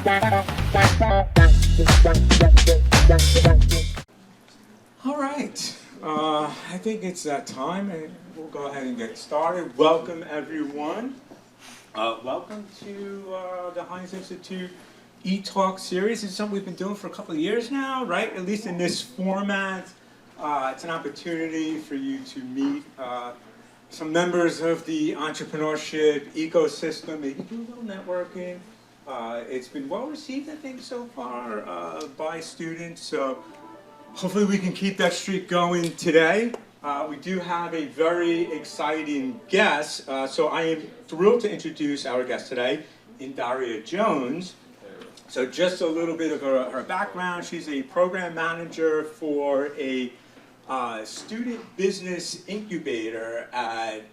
All right, I think it's that time, and we'll go ahead and get started. Welcome, everyone. Welcome to the Heinz Institute e-talk series. It's something we've been doing for a couple of years now, right? At least in this format. It's an opportunity for you to meet some members of the entrepreneurship ecosystem, maybe do a little networking. It's been well received, I think, so far by students. So hopefully we can keep that streak going today. We do have a very exciting guest. So I am thrilled to introduce our guest today, Indaria Jones. So just a little bit of her background. She's a program manager for a student business incubator at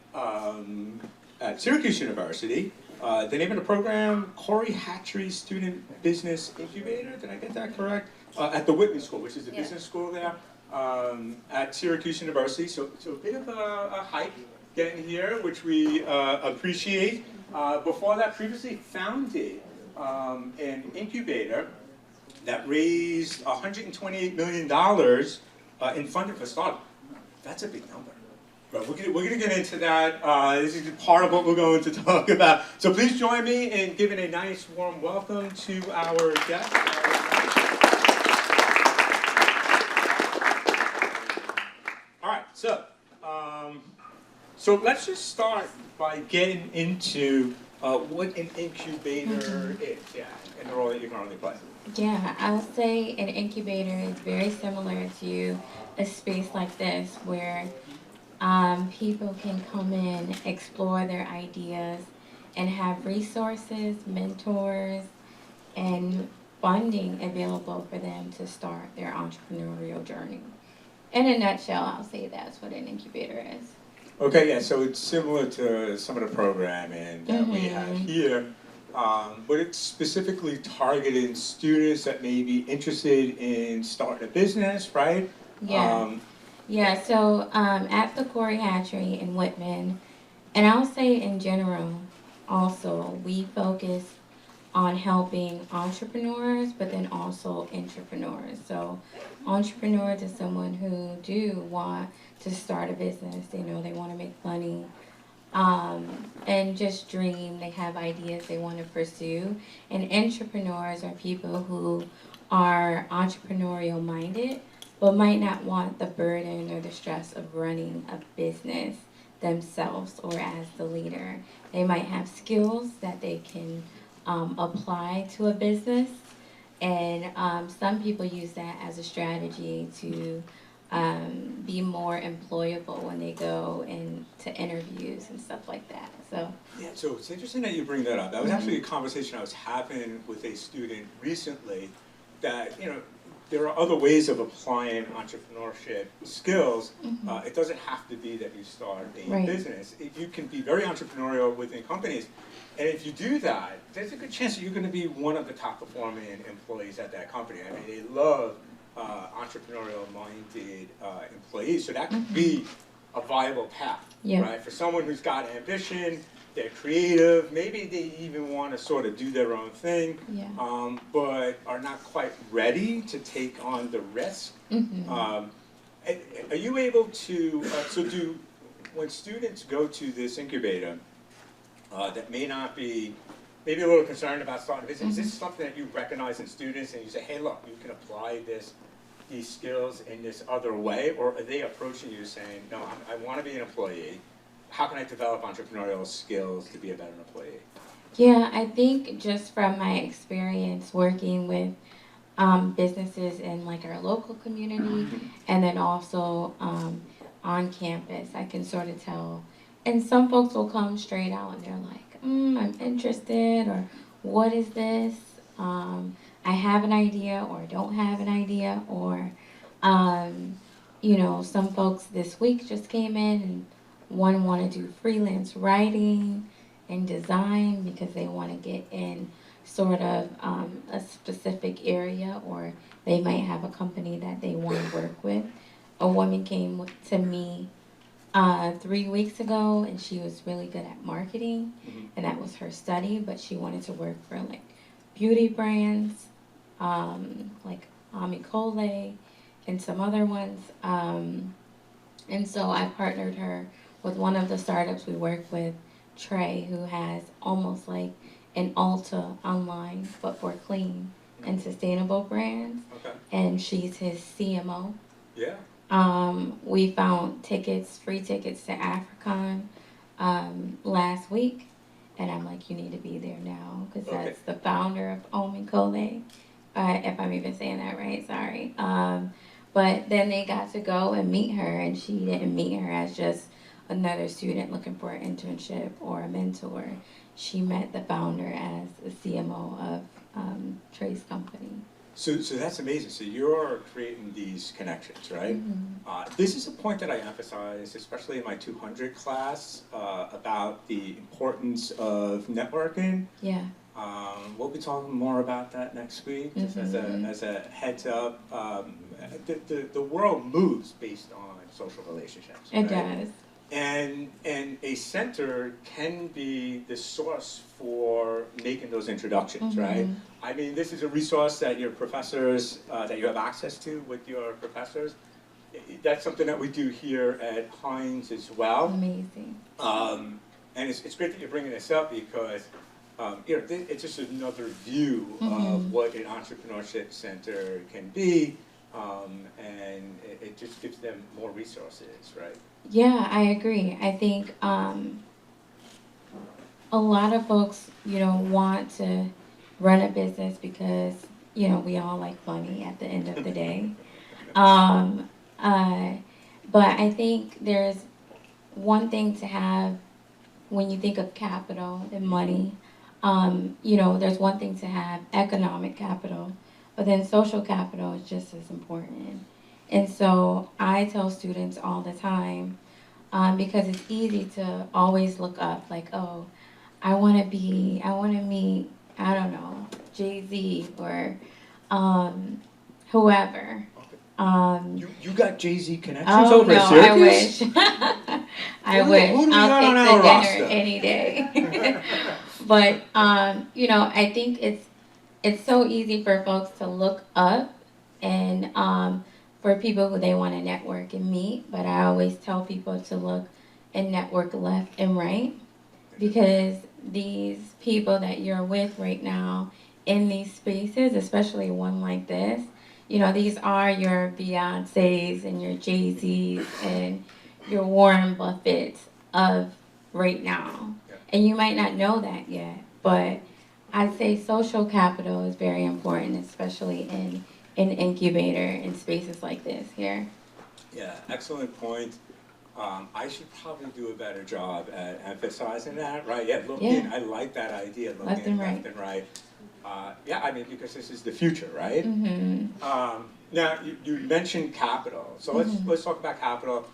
Syracuse University. The name of the program, Couri Hatchery Student Business Incubator. Did I get that correct? At the Whitman School, which is a business school there at Syracuse University. So a bit of a hike getting here, which we appreciate. Before that, previously founded an incubator that raised $128 million in funding for startup. That's a big number. But we're going to get into that. This is part of what we're going to talk about. So please join me in giving a nice warm welcome to our guest. All right, so let's just start by getting into what an incubator is, and the role that you currently play. Yeah, I would say an incubator is very similar to a space like this where people can come in, explore their ideas, and have resources, mentors, and funding available for them to start their entrepreneurial journey. In a nutshell, I'll say that's what an incubator is. Okay, yeah, so it's similar to some of the programming that we have here, but it's specifically targeting students that may be interested in starting a business, right? Yeah. So at the Couri Hatchery in Whitman, and I'll say in general also, we focus on helping entrepreneurs, but then also intrapreneurs. So entrepreneurs is someone who do want to start a business. They know they want to make money and just dream. They have ideas they want to pursue. And intrapreneurs are people who are entrepreneurial minded, but might not want the burden or the stress of running a business themselves or as the leader. They might have skills that they can apply to a business, and some people use that as a strategy to be more employable when they go into interviews and stuff like that. So it's interesting that you bring that up. That was actually a conversation I was having with a student recently, that there are other ways of applying entrepreneurship skills. It doesn't have to be that you start a business. You can be very entrepreneurial within companies. And if you do that, there's a good chance that you're going to be one of the top performing employees at that company. I mean, they love entrepreneurial-minded employees, so that could be a viable path, right? For someone who's got ambition, they're creative, maybe they even want to sort of do their own thing, but are not quite ready to take on the risk. Are you able to, when students go to this incubator, that may not be, maybe a little concerned about starting a business, is this something that you recognize in students and you say, hey look, you can apply these skills in this other way, or are they approaching you saying, no, I want to be an employee, how can I develop entrepreneurial skills to be a better employee? Yeah, I think just from my experience working with businesses in like our local community and then also on campus, I can sort of tell. And some folks will come straight out and they're like, I'm interested, or what is this? I have an idea or don't have an idea, or, some folks this week just came in and one want to do freelance writing and design because they want to get in sort of a specific area, or they might have a company that they want to work with. A woman came to me 3 weeks ago, and she was really good at marketing, and that was her study, but she wanted to work for like beauty brands, like Amicole and some other ones. And so I partnered her with one of the startups we work with, Trey, who has almost like an Ulta online, but for clean and sustainable brands. Okay. And she's his CMO. Yeah. We found tickets, free tickets to AfriCon last week. And I'm like, you need to be there now, because Okay. that's the founder of Omicole. If I'm even saying that right, sorry. But then they got to go and meet her, and she didn't meet her as just another student looking for an internship or a mentor. She met the founder as the CMO of Trey's company. So that's amazing. So you're creating these connections, right? Mm-hmm. This is a point that I emphasize, especially in my 200 class, about the importance of networking. Yeah. We'll be talking more about that next week, just as a heads up. The world moves based on social relationships. It right? does. And a center can be the source for making those introductions, right? I mean, this is a resource that your professors, that you have access to with your professors. That's something that we do here at Hines as well. Amazing. And it's great that you're bringing this up, because it's just another view of what an entrepreneurship center can be, and it just gives them more resources, right? Yeah, I agree. I think a lot of folks, want to run a business because, we all like money at the end of the day. But I think there's one thing to have when you think of capital and money. There's one thing to have economic capital, but then social capital is just as important. And so I tell students all the time, because it's easy to always look up, like, oh, I want to meet, I don't know, Jay-Z or whoever. You got Jay-Z connections Oh over no, at Syracuse? I wish. I Who wish. do we I'll got take on the our dinner roster? any day. But I think it's so easy for folks to look up and for people who they want to network and meet. But I always tell people to look and network left and right, because these people that you're with right now in these spaces, especially one like this, these are your Beyoncés and your Jay-Z's and your Warren Buffetts of right now. Yeah. And you might not know that yet, but I'd say social capital is very important, especially in an incubator in spaces like this here. Yeah, excellent point. I should probably do a better job at emphasizing that, right? Yeah, looking, I like that idea, looking Left and left and right. Yeah, I mean, because this is the future, right? Now, you mentioned capital. So let's talk about capital.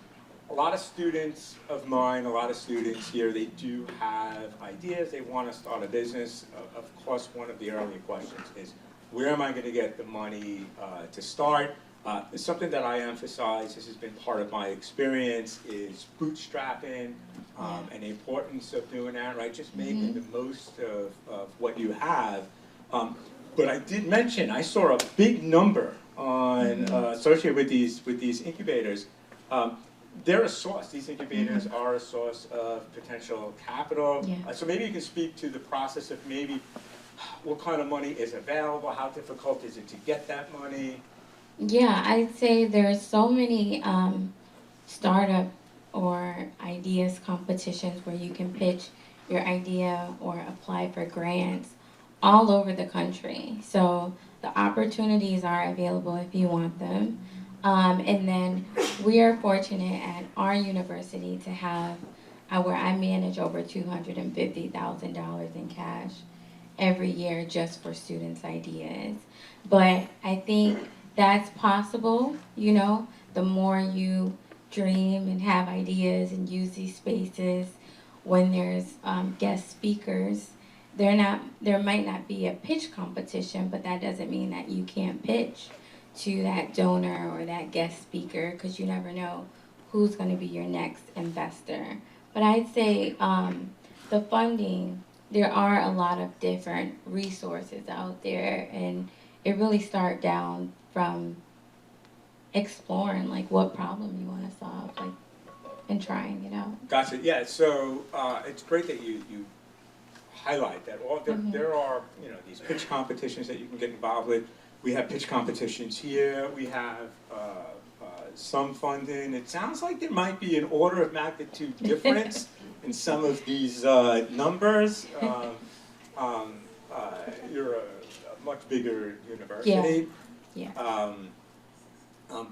A lot of students of mine, a lot of students here, they do have ideas. They want to start a business. Of course, one of the early questions is, where am I going to get the money to start? It's something that I emphasize, this has been part of my experience, is bootstrapping and the importance of doing that, right? Just making the most of what you have. But I did mention, I saw a big number on associated with these incubators. They're a source. These incubators are a source of potential capital. Yeah. So maybe you can speak to the process of maybe what kind of money is available, how difficult is it to get that money? Yeah, I'd say there's so many startup or ideas competitions where you can pitch your idea or apply for grants all over the country. So the opportunities are available if you want them. And then we are fortunate at our university to have, where I manage over $250,000 in cash every year just for students' ideas. But I think that's possible, the more you dream and have ideas and use these spaces. When there's guest speakers, there might not be a pitch competition, but that doesn't mean that you can't pitch to that donor or that guest speaker, because you never know who's going to be your next investor. But I'd say the funding there are a lot of different resources out there, and it really start down from exploring like what problem you want to solve, like, and trying it out. Gotcha. Yeah. So it's great that you highlight that. There are these pitch competitions that you can get involved with. We have pitch competitions here. We have some funding. It sounds like there might be an order of magnitude difference in some of these numbers. You're a much bigger university. Yeah.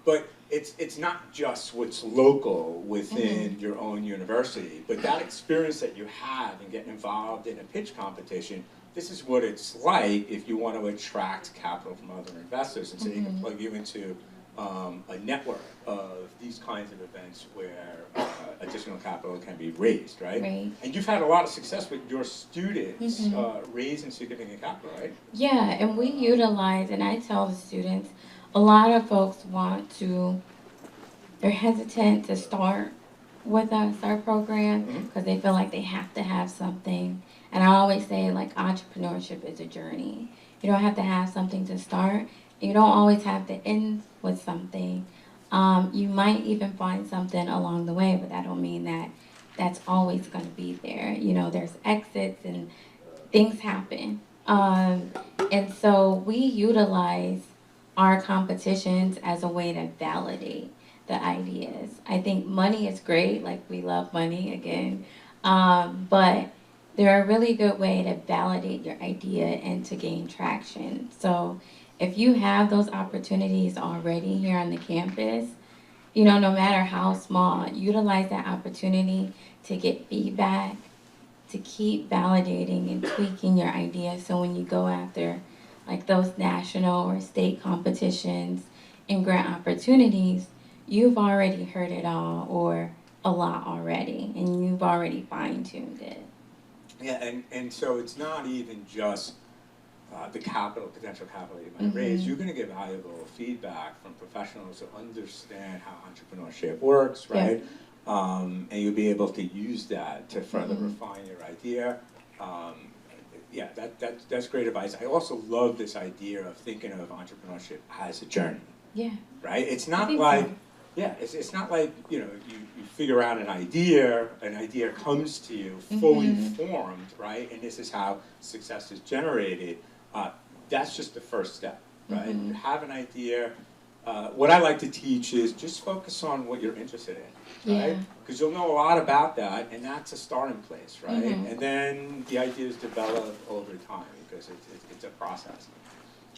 But it's not just what's local within your own university, but that experience that you have in getting involved in a pitch competition, this is what it's like if you want to attract capital from other investors, and so you can plug you into a network of these kinds of events where additional capital can be raised, right? And you've had a lot of success with your students raising significant capital, right? Yeah, and we utilize, and I tell the students, a lot of folks they're hesitant to start with us, our program, because they feel like they have to have something. And I always say, like, entrepreneurship is a journey. You don't have to have something to start. You don't always have to end with something. You might even find something along the way, but that don't mean that that's always going to be there. There's exits and things happen. And so we utilize our competitions as a way to validate the ideas. I think money is great, like we love money again, but they're a really good way to validate your idea and to gain traction. So if you have those opportunities already here on the campus, no matter how small, utilize that opportunity to get feedback, to keep validating and tweaking your idea, so when you go after like those national or state competitions and grant opportunities, you've already heard it all or a lot already, and you've already fine-tuned it. Yeah, and so it's not even just the potential capital you might raise. You're going to get valuable feedback from professionals who understand how entrepreneurship works, right? And you'll be able to use that to further refine your idea. Yeah, that's great advice. I also love this idea of thinking of entrepreneurship as a journey. Yeah. Right? It's not like, it's not like, you figure out an idea comes to you fully formed, right? And this is how success is generated. That's just the first step, right? You have an idea. What I like to teach is just focus on what you're interested in, right? Because you'll know a lot about that, and that's a starting place, right? And then the ideas develop over time because it's a process.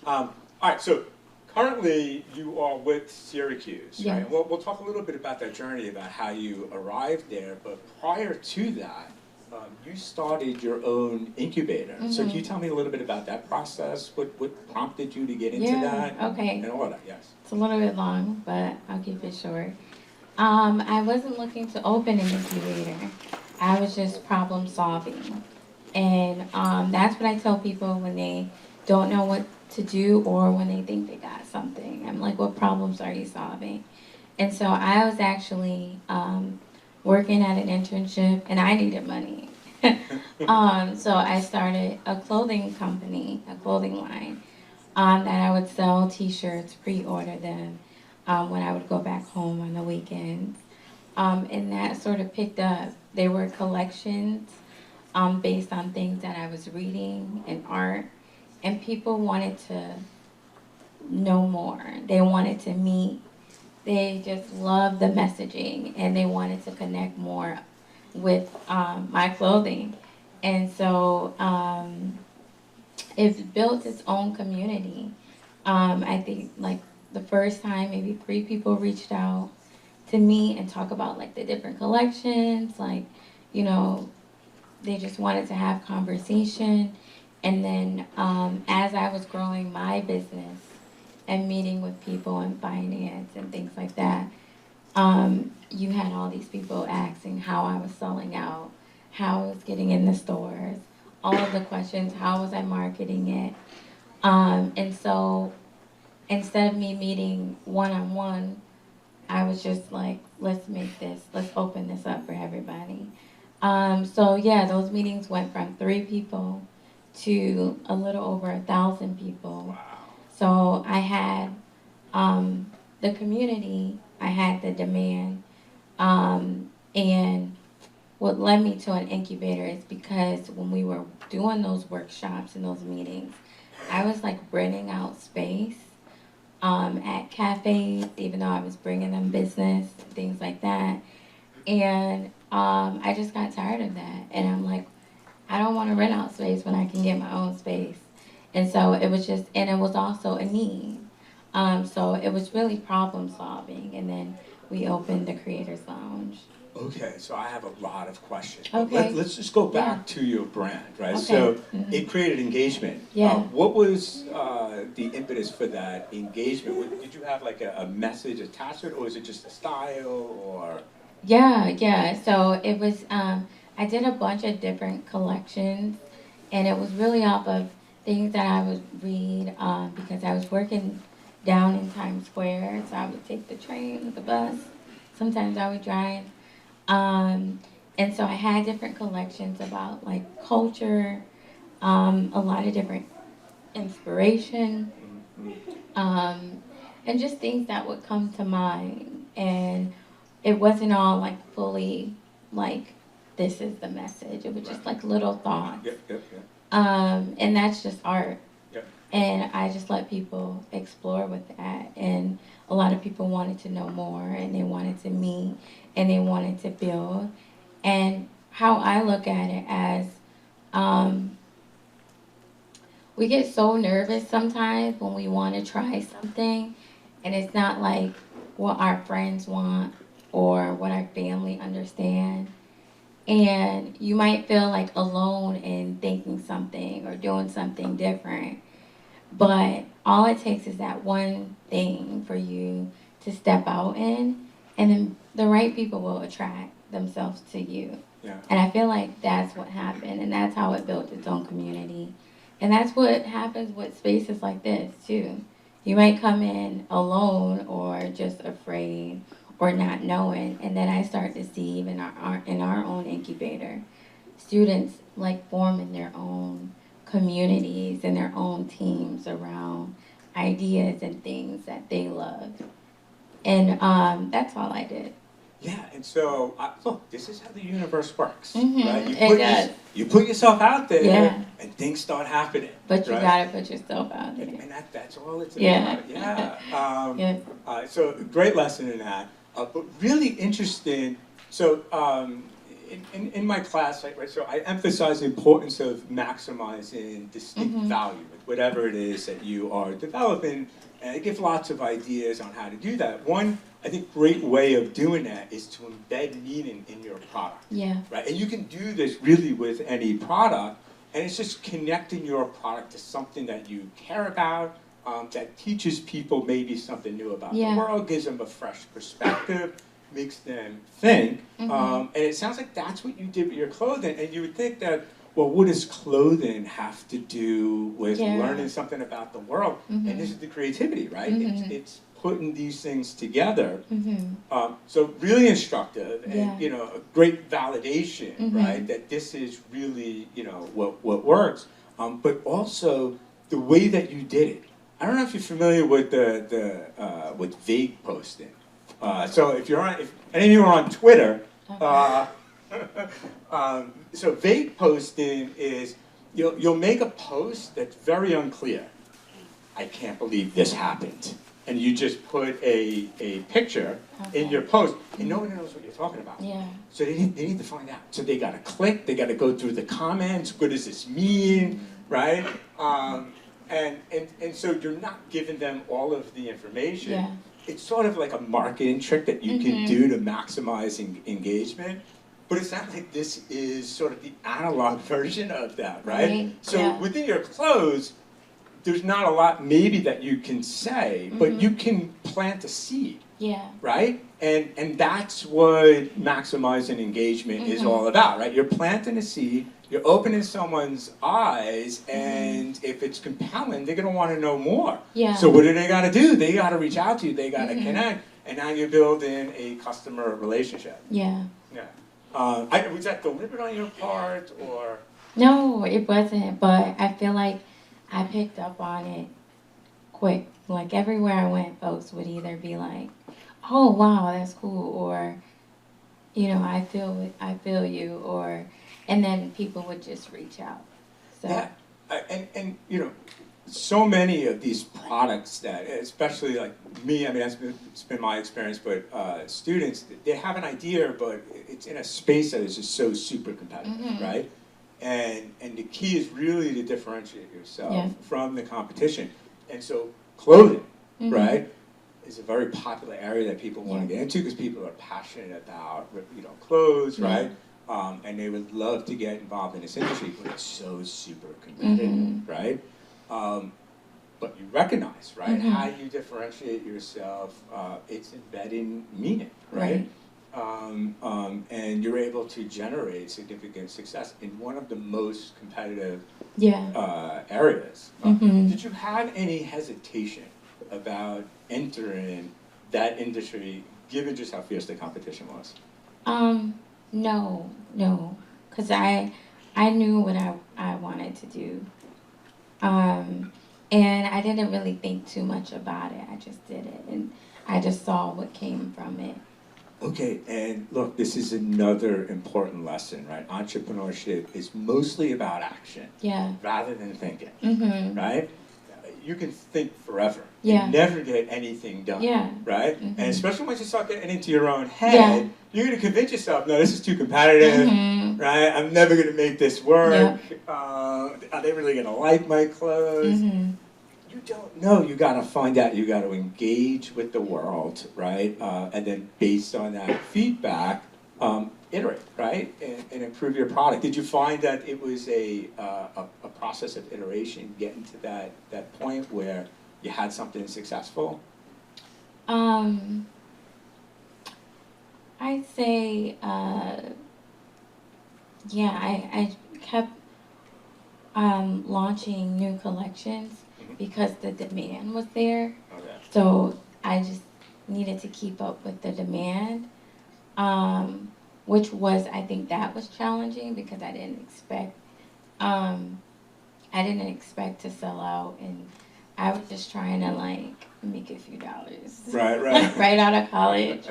All right, so currently you are with Syracuse, right? We'll talk a little bit about that journey, about how you arrived there, but prior to that, you started your own incubator. So can you tell me a little bit about that process? What prompted you to get into that? Okay. And all of that, yes. It's a little bit long, but I'll keep it short. I wasn't looking to open an incubator. I was just problem solving. And that's what I tell people when they don't know what to do or when they think they got something. I'm like, what problems are you solving? And so I was actually working at an internship, and I needed money. So I started a clothing company, a clothing line, that I would sell t-shirts, pre-order them when I would go back home on the weekends. And that sort of picked up. They were collections based on things that I was reading and art, and people wanted to know more. They wanted to meet. They just loved the messaging, and they wanted to connect more with my clothing. And so it's built its own community. I think like the first time maybe 3 people reached out to me and talk about like the different collections, like, they just wanted to have conversation. And then as I was growing my business and meeting with people in finance and things like that, you had all these people asking how I was selling out, how I was getting in the stores, all of the questions, how was I marketing it? And so instead of me meeting one-on-one, I was just like, let's open this up for everybody. So yeah, those meetings went from 3 people to a little over 1,000 people. Wow. So I had the community, I had the demand, and what led me to an incubator is because when we were doing those workshops and those meetings, I was like renting out space at cafes, even though I was bringing them business, things like that. And I just got tired of that. And I'm like, I don't want to rent out space when I can get my own space. And so it was just, and it was also a need. So it was really problem solving. And then we opened the Creators Lounge. Okay, so I have a lot of questions. Okay. Let's just go back to your brand, right? Okay. So Mhm. it created engagement. Yeah. What was the impetus for that engagement? Did you have like a message attached to it, or is it just a style, or? Yeah. So it was, I did a bunch of different collections, and it was really off of things that I would read because I was working down in Times Square. So I would take the train, the bus. Sometimes I would drive. And so I had different collections about like culture, a lot of different inspiration, and just things that would come to mind. And it wasn't all like fully like this is the message. It was just like little thoughts. Yep. And that's just art. Yep. And I just let people explore with that. And a lot of people wanted to know more, and they wanted to meet, and they wanted to build. And how I look at it as we get so nervous sometimes when we want to try something, and it's not like what our friends want or what our family understand. And you might feel like alone in thinking something or doing something different. But all it takes is that one thing for you to step out in, and then the right people will attract themselves to you. Yeah. And I feel like that's what happened, and that's how it built its own community. And that's what happens with spaces like this, too. You might come in alone or just afraid or not knowing, and then I start to see even in our own incubator, students like forming their own communities and their own teams around ideas and things that they love. And that's all I did. Yeah, and so look, this is how the universe works, Mhm, right? You put yourself out there, Yeah. and things start happening. But you right? gotta put yourself out there. And that's all it's Yeah. about. Yeah. Yeah. So great lesson in that. But really interesting. So in my class, right, so I emphasize the importance of maximizing distinct value with whatever it is that you are developing, and I give lots of ideas on how to do that. One, I think, great way of doing that is to embed meaning in your product. Yeah. Right, and you can do this really with any product, and it's just connecting your product to something that you care about, that teaches people maybe something new about the world, gives them a fresh perspective, makes them think. And it sounds like that's what you did with your clothing. And you would think that, well, what does clothing have to do with learning something about the world? And this is the creativity, right? It's putting these things together. So really instructive, and a great validation, right? That this is really what works. But also the way that you did it. I don't know if you're familiar with with vague posting. So if any of you are on Twitter, so vague posting is you'll make a post that's very unclear. I can't believe this happened, and you just put a picture in your post, and nobody knows what you're talking about. Yeah. So they need to find out. So they got to click. They got to go through the comments. What does this mean, right? And so you're not giving them all of the information. Yeah. It's sort of like a marketing trick that you can do to maximize engagement. But it sounds like this is sort of the analog version of that, right? So within your clothes, there's not a lot maybe that you can say, but you can plant a seed. Yeah. Right? And that's what maximizing engagement is all about, right? You're planting a seed, you're opening someone's eyes, and if it's compelling, they're gonna wanna know more. Yeah. So what do they gotta do? They gotta reach out to you, they gotta connect, and now you're building a customer relationship. Yeah. Yeah. Was that deliberate on your part, or? No, it wasn't, but I feel like I picked up on it quick. Like everywhere I went, folks would either be like, "Oh, wow, that's cool," or, I feel you," or, and then people would just reach out. So, Yeah, and so many of these products that, especially like me, I mean, it's been my experience, but students, they have an idea, but it's in a space that is just so super competitive, right? And the key is really to differentiate yourself from the competition. And so clothing, right, is a very popular area that people want to get into because people are passionate about, clothes, right? And they would love to get involved in this industry, but it's so super competitive, right? But you recognize, right, how you differentiate yourself, it's embedding meaning, right? And you're able to generate significant success in one of the most competitive areas. Did you have any hesitation about entering that industry, given just how fierce the competition was? No, because I knew what I wanted to do. And I didn't really think too much about it. I just did it, and I just saw what came from it. Okay, and look, this is another important lesson, right? Entrepreneurship is mostly about action, rather than thinking, right? You can think forever, and never get anything done, right? And especially once you start getting into your own head, you're going to convince yourself, no, this is too competitive, right? I'm never going to make this work. Are they really going to like my clothes? You don't know. You got to find out. You got to engage with the world, right? And then based on that feedback, iterate, right? And improve your product. Did you find that it was a process of iteration, getting to that point where you had something successful? I'd say, I kept launching new collections because the demand was there. Okay. So I just needed to keep up with the demand, I think that was challenging because I didn't expect to sell out, and I was just trying to like make a few dollars. Right. Right out of college.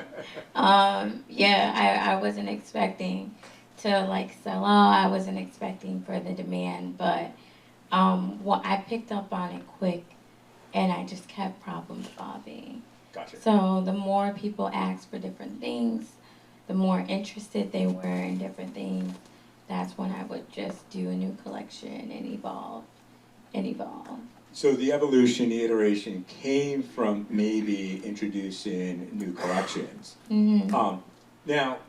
I wasn't expecting to like sell out. I wasn't expecting for the demand, but I picked up on it quick, and I just kept problem solving. Gotcha. So the more people asked for different things, the more interested they were in different things. That's when I would just do a new collection and evolve. So the evolution, the iteration came from maybe introducing new collections. Now,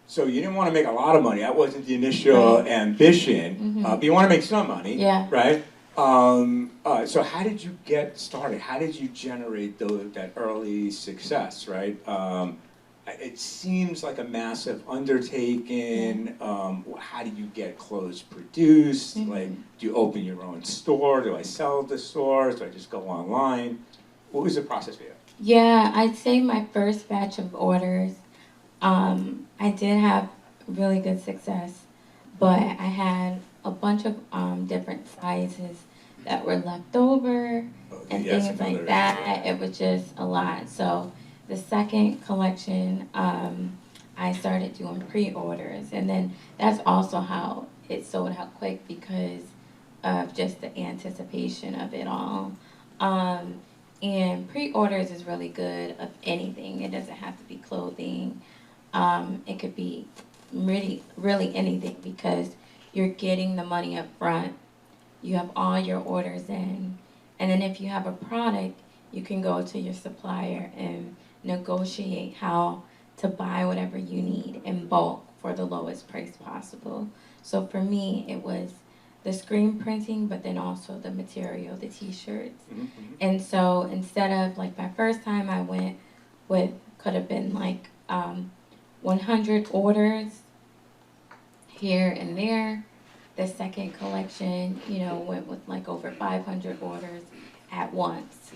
so you didn't want to make a lot of money. That wasn't the initial ambition. But you want to make some money, right? So how did you get started? How did you generate that early success, right? It seems like a massive undertaking. How do you get clothes produced? Like, do you open your own store? Do I sell at the stores? Do I just go online? What was the process for you? Yeah, I'd say my first batch of orders, I did have really good success, but I had a bunch of different sizes that were left over and things like that. It was just a lot. So the second collection, I started doing pre-orders, and then that's also how it sold out quick because of just the anticipation of it all. And pre-orders is really good of anything. It doesn't have to be clothing. It could be really anything because you're getting the money up front. You have all your orders in. And then if you have a product, you can go to your supplier and negotiate how to buy whatever you need in bulk for the lowest price possible. So for me, it was the screen printing, but then also the material, the t-shirts. And so instead of like my first time I went with, could have been like 100 orders here and there. The second collection, went with like over 500 orders at once.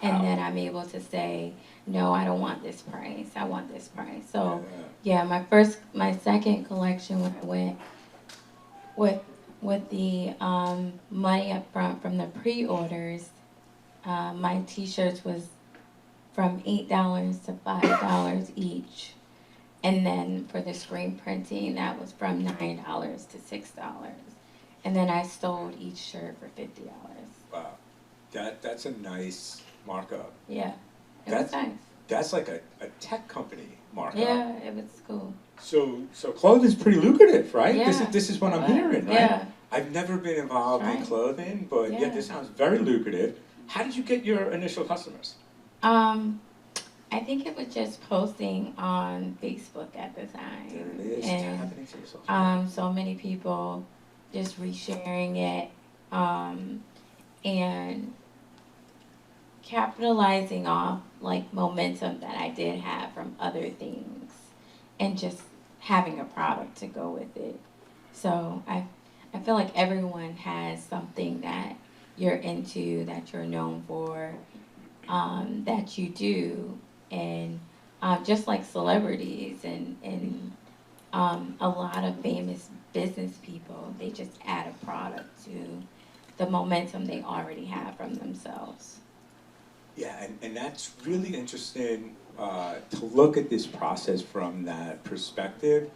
And Wow. then I'm able to say, no, I don't want this price. I want this price. So Yeah. yeah, my second collection when I went with the money up front from the pre-orders, my t-shirts was from $8 to $5 each. And then for the screen printing, that was from $9 to $6. And then I sold each shirt for $50. Wow. That's a nice markup. Yeah, it That's was nice. That's like a tech company markup. Yeah, it was cool. So clothing's pretty lucrative, right? Yeah, this is what I'm it was. hearing, right? Yeah. I've never been involved in Right. clothing, but Yeah. yet this sounds very lucrative. How did you get your initial customers? I think it was just posting on Facebook at the time. There it is, And tapping into yourself. so many people just resharing it, and capitalizing off like momentum that I did have from other things, and just having a product to go with it. So I feel like everyone has something that you're into, that you're known for, that you do, and just like celebrities and a lot of famous business people, they just add a product to the momentum they already have from themselves. Yeah, and that's really interesting to look at this process from that perspective.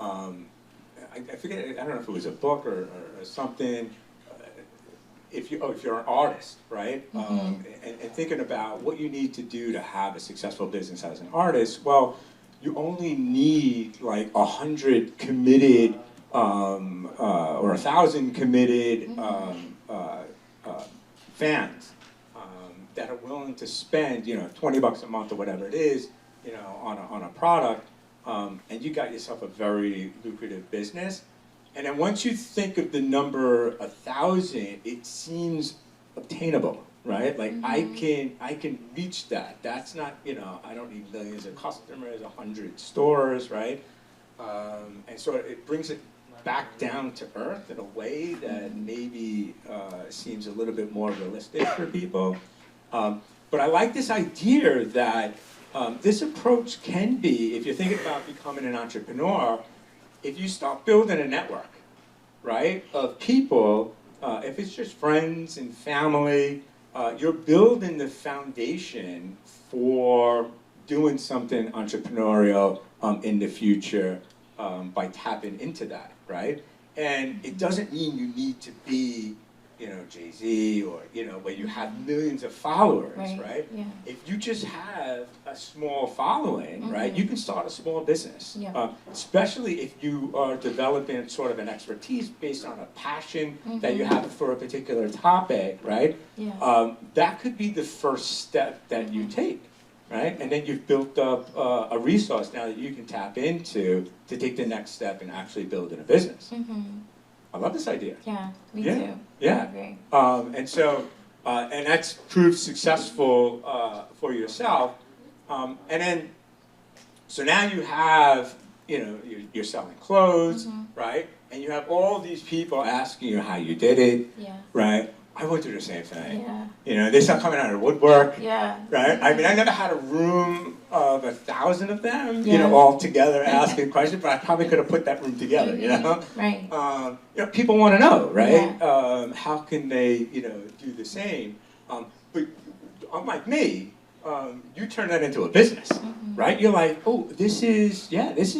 I forget, I don't know if it was a book or something. If you're an artist, right? And thinking about what you need to do to have a successful business as an artist, well, you only need like 100 committed or 1,000 committed fans that are willing to spend, $20 a month or whatever it is, on a product, and you got yourself a very lucrative business. And then once you think of the number 1,000, it seems obtainable, right? Like I can reach that. That's not, I don't need millions of customers, 100 stores, right? And so it brings it back down to earth in a way that maybe seems a little bit more realistic for people. But I like this idea that this approach can be, if you're thinking about becoming an entrepreneur, if you start building a network, right, of people, if it's just friends and family, you're building the foundation for doing something entrepreneurial in the future by tapping into that, right? And it doesn't mean you need to be, Jay-Z or, where you have millions of followers, right? Yeah. If you just have a small following, right, you can start a small business. Yeah. Especially if you are developing sort of an expertise based on a passion that you have for a particular topic, right? Yeah. That could be the first step that you take, right? And then you've built up a resource now that you can tap into to take the next step in actually building a business. I love this idea. Yeah, me Yeah. too. Yeah. I agree. And so, and that's proved successful for yourself. And then, so now you have, you're selling clothes, right? And you have all these people asking you how you did it, Yeah. right? I went through the same thing. Yeah. They start coming out of the woodwork, Yeah. right? I mean, I never had a room of 1,000 of them, Yeah. all together asking questions, but I probably could have put that room together, Right. People want to know, right? Yeah. How can they, do the same? But unlike me, you turn that into a business, right? You're like, oh, this is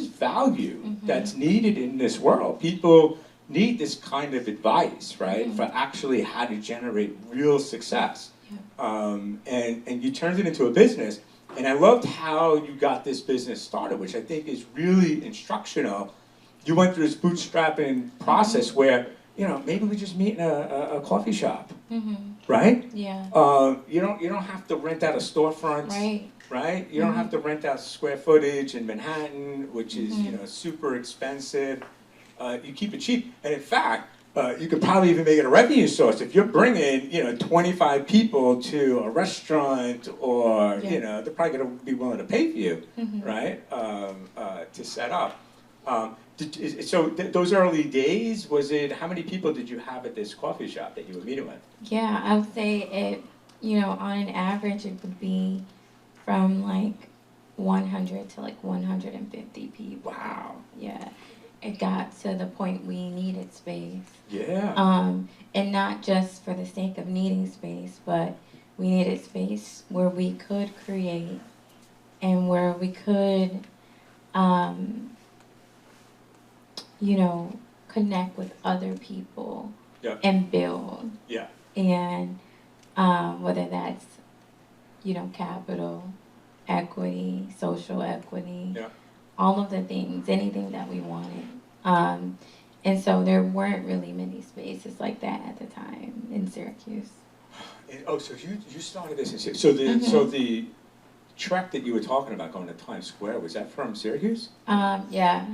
value that's needed in this world. People need this kind of advice, right, for actually how to generate real success. Yeah. And you turned it into a business. And I loved how you got this business started, which I think is really instructional. You went through this bootstrapping process where, maybe we just meet in a coffee shop, right? Yeah. You don't have to rent out a storefront, right? You don't have to rent out square footage in Manhattan, which is super expensive. You keep it cheap, and in fact, you could probably even make it a revenue source if you're bringing 25 people to a restaurant, or they're probably going to be willing to pay for you, right? To set up. Those early days, how many people did you have at this coffee shop that you were meeting with? Yeah, I would say on an average, it would be from like 100 to like 150 people. Wow. Yeah. It got to the point we needed space. Yeah. And not just for the sake of needing space, but we needed space where we could create and where we could, connect with other people Yeah. and build. Yeah. And whether that's, capital, equity, social equity, Yeah. all of the things, anything that we wanted. And so there weren't really many spaces like that at the time in Syracuse. So you started this in Syracuse. So the trek that you were talking about going to Times Square, was that from Syracuse? Yeah.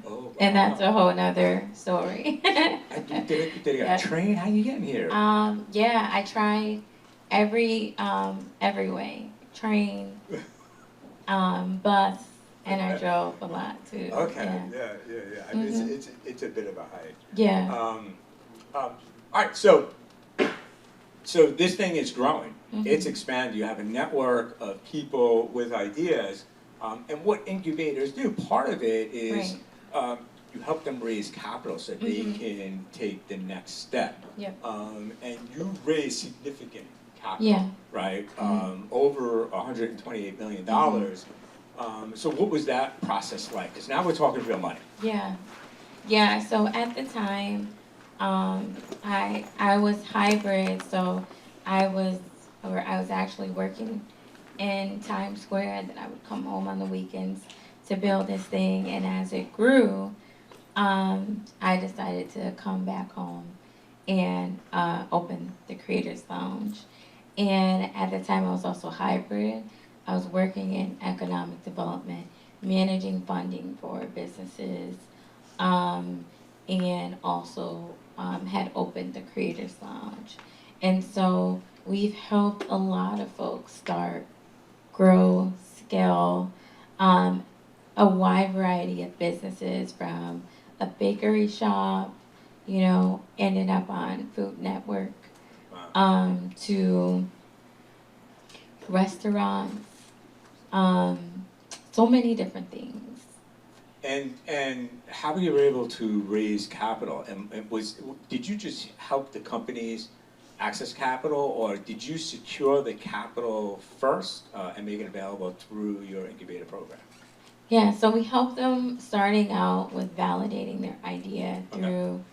Oh, wow. And that's a whole nother story. Did it a train? How you getting here? Yeah, I tried every way. Train, bus, and I drove a lot too. Okay. Yeah. I mean, it's a bit of a hike. Yeah. All right. So this thing is growing. It's expanded. You have a network of people with ideas, and what incubators do. Part of it is you help them raise capital so they can take the next step. Yep. And you raise significant capital, right? Over $128 million. So what was that process like? Because now we're talking real money. Yeah. So at the time, I was hybrid. So I was actually working in Times Square, and then I would come home on the weekends to build this thing. And as it grew, I decided to come back home and open the Creators Lounge. And at the time, I was also hybrid. I was working in economic development, managing funding for businesses, and also had opened the Creators Lounge. And so we've helped a lot of folks start, grow, scale, a wide variety of businesses, from a bakery shop, ended up on Food Network, to restaurants, so many different things. And how you were able to raise capital? And did you just help the companies access capital, or did you secure the capital first and make it available through your incubator program? Yeah, so we help them starting out with validating their idea through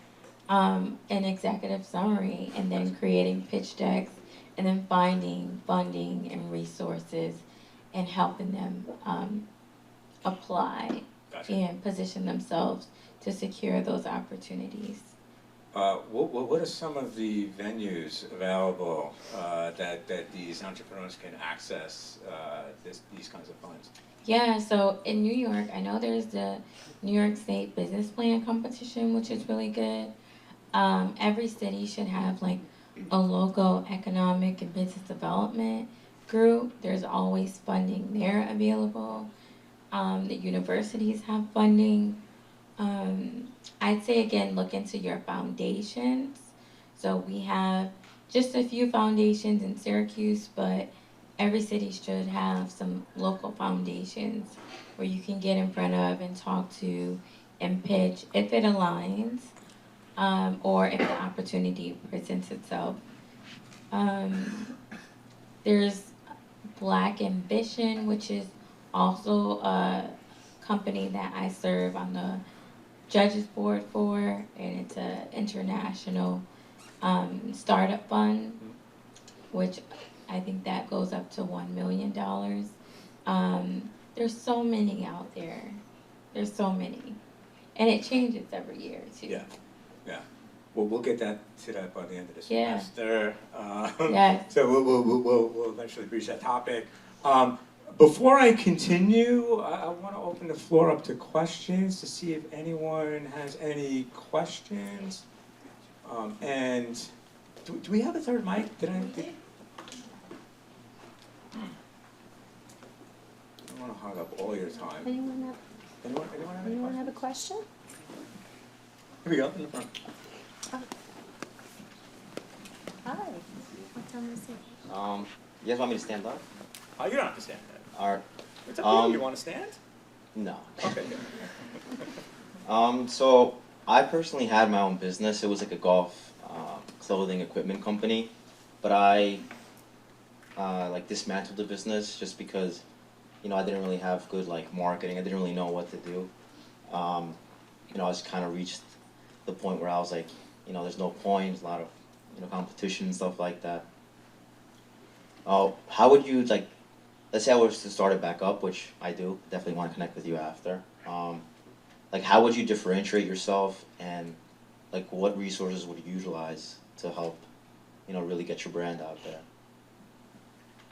an executive summary, and then creating pitch decks, and then finding funding and resources and helping them apply and position themselves to secure those opportunities. What are some of the venues available that these entrepreneurs can access these kinds of funds? Yeah, so in New York, I know there's the New York State Business Plan Competition, which is really good. Every city should have like a local economic and business development group. There's always funding there available. The universities have funding. I'd say, again, look into your foundations. So we have just a few foundations in Syracuse, but every city should have some local foundations where you can get in front of and talk to and pitch if it aligns, or if the opportunity presents itself. There's Black Ambition, which is also a company that I serve on the judges board for, and it's an international startup fund, which I think that goes up to $1 million. There's so many out there. There's so many. And it changes every year, too. Yeah. Well, we'll get to that by the end of the Yeah. semester. Yes. So we'll eventually reach that topic. Before I continue, I want to open the floor up to questions to see if anyone has any questions. And do we have a third mic? I don't want to hog up all your time. Anyone Anyone have a question? Here we go, in the front. Hi. You guys want me to stand up? Oh, you don't have to stand there. All right. It's up to you. You want to stand? No. Okay, good. So I personally had my own business. It was like a golf clothing equipment company, but I like dismantled the business just because, you know, I didn't really have good like marketing. I didn't really know what to do. You know, I just kind of reached the point where I was like, you know, there's no point. A lot of, you know, competition and stuff like that. How would you like? Let's say I was to start it back up, which I do. Definitely want to connect with you after. Like, how would you differentiate yourself, and like, what resources would you utilize to help, you know, really get your brand out there?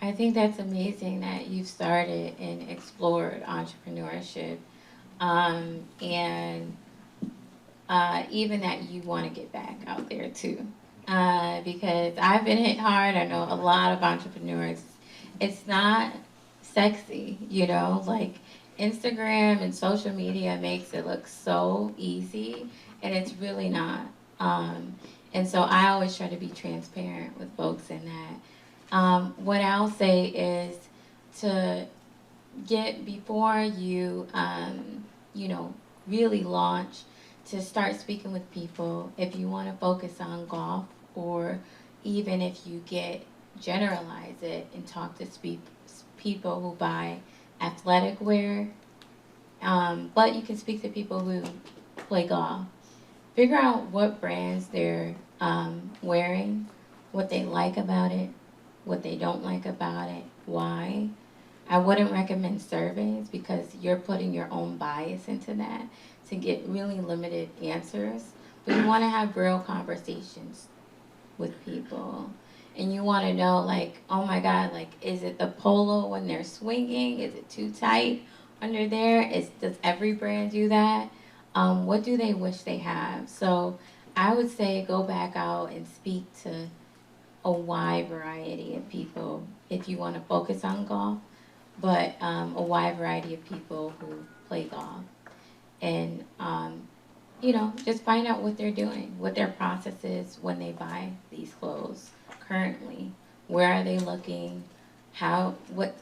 I think that's amazing that you've started and explored entrepreneurship, and even that you want to get back out there too. Because I've been hit hard. I know a lot of entrepreneurs. It's not sexy, you know, like Instagram and social media makes it look so easy, and it's really not. And so I always try to be transparent with folks in that. What I'll say is to get before you, you know, really launch, to start speaking with people. If you want to focus on golf, or even if you generalize it and talk to people who buy athletic wear, but you can speak to people who play golf. Figure out what brands they're wearing, what they like about it, what they don't like about it, why. I wouldn't recommend surveys because you're putting your own bias into that to get really limited answers. But you want to have real conversations with people. And you want to know, like, oh my God, like, is it the polo when they're swinging? Is it too tight under there? Does every brand do that? What do they wish they have? So I would say go back out and speak to a wide variety of people if you want to focus on golf, but a wide variety of people who play golf. And, you know, just find out what they're doing, what their process is when they buy these clothes currently. Where are they looking? What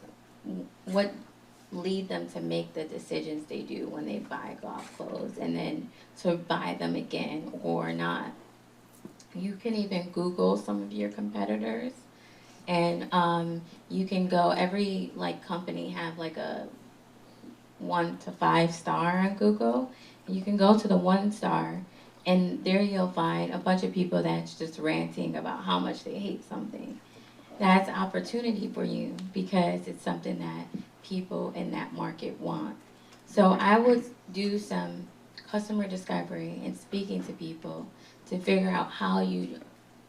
lead them to make the decisions they do when they buy golf clothes, and then to buy them again or not. You can even Google some of your competitors, and you can go, every like company have like a 1 to 5 star on Google. You can go to the 1 star, and there you'll find a bunch of people that's just ranting about how much they hate something. That's opportunity for you because it's something that people in that market want. So I would do some customer discovery and speaking to people to figure out how you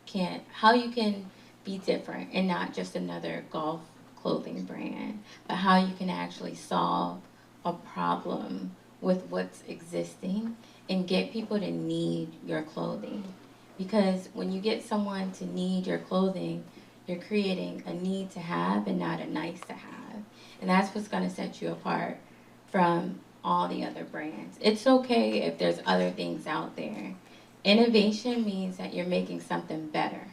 can be different and not just another golf clothing brand, but how you can actually solve a problem with what's existing and get people to need your clothing. Because when you get someone to need your clothing, you're creating a need to have and not a nice to have. And that's what's going to set you apart from all the other brands. It's okay if there's other things out there. Innovation means that you're making something better.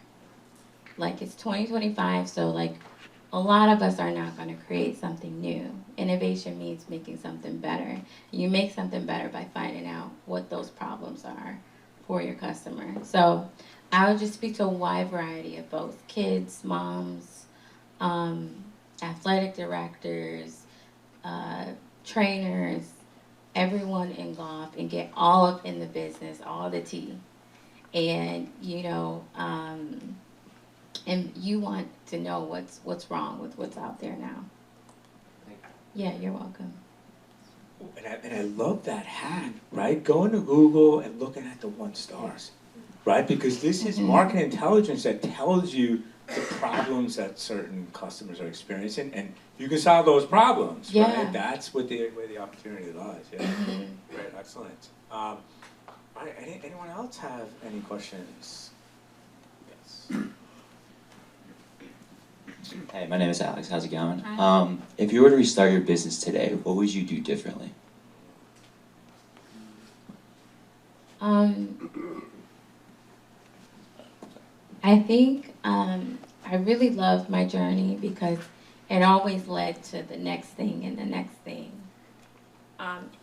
Like, it's 2025, so like a lot of us are not going to create something new. Innovation means making something better. You make something better by finding out what those problems are for your customer. So I would just speak to a wide variety of folks: kids, moms, athletic directors, trainers, everyone in golf, and get all up in the business, all the tea. And, you know, and you want to know what's wrong with what's out there now. Yeah, you're welcome. And I love that hack, right? Going to Google and looking at the 1 stars, right? Because this is market intelligence that tells you the problems that certain customers are experiencing, and you can solve those problems, Yeah. right? That's where the opportunity lies. Yeah, great, excellent. All right, anyone else have any questions? Yes. Hey, my name is Alex. How's it going? Hi. If you were to restart your business today, what would you do differently? I think I I really loved my journey because it always led to the next thing and the next thing.